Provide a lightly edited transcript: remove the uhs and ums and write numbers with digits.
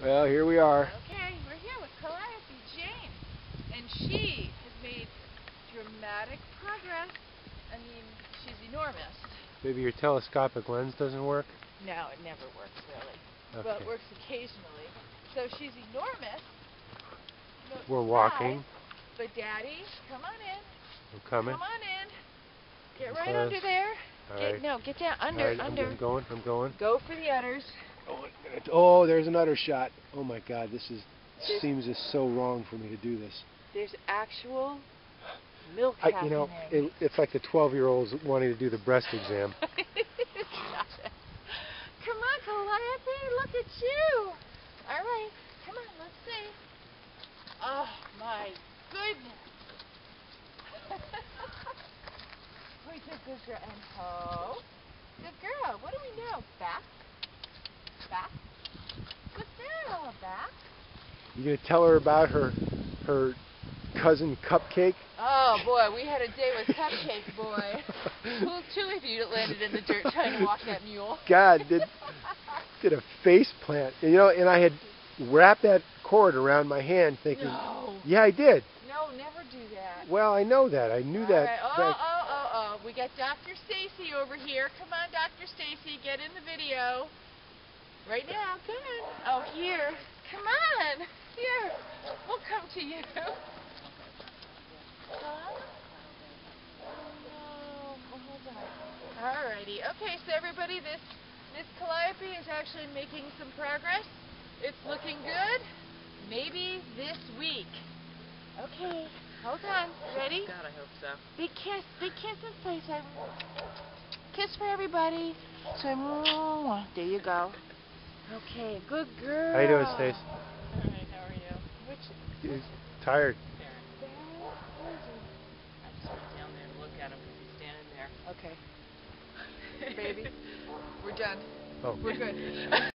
Well, here we are. Okay, we're here with Calliope Jane, and she has made dramatic progress. I mean, she's enormous. Maybe your telescopic lens doesn't work? No, it never works really. Okay. Well, it works occasionally. So she's enormous. We're walking. But Daddy, come on in. I'm coming. Come on in. Get right close. under there. Right. No, get down under. Right, under. I'm going. Go for the udders. Oh, there's an udder shot. Oh my God, this seems just so wrong for me to do this. There's actual milk happening. It's like the 12-year-olds wanting to do the breast exam. Come on, Calliope, look at you. All right, come on, let's see. Oh my goodness. Wait, good girl, and ho. Good girl. What do we know? Back. Back. What's that all about? You gonna tell her about her cousin Cupcake? Oh boy, we had a day with Cupcake, boy. Who's two of you that landed in the dirt trying to walk that mule? God, did a face plant. And I had wrapped that cord around my hand thinking, no. Yeah, I did. No, never do that. Well, I know that. I knew that. Right. Oh. We got Dr. Stacy over here. Come on, Dr. Stacy, get in the video. Right now, come on. Oh, here. Come on. Here. We'll come to you. Huh? Oh, no. Hold on. Alrighty. Okay, so everybody, this Calliope is actually making some progress. It's looking good. Maybe this week. Okay. Hold on. Ready? God, I hope so. Big kiss and playtime. Kiss for everybody. So, there you go. Okay, good girl. How you doing, Stace? Alright, how are you? He's tired. Darren. I just went down there to look at him because he's standing there. Okay. Baby, we're done. Oh. We're good.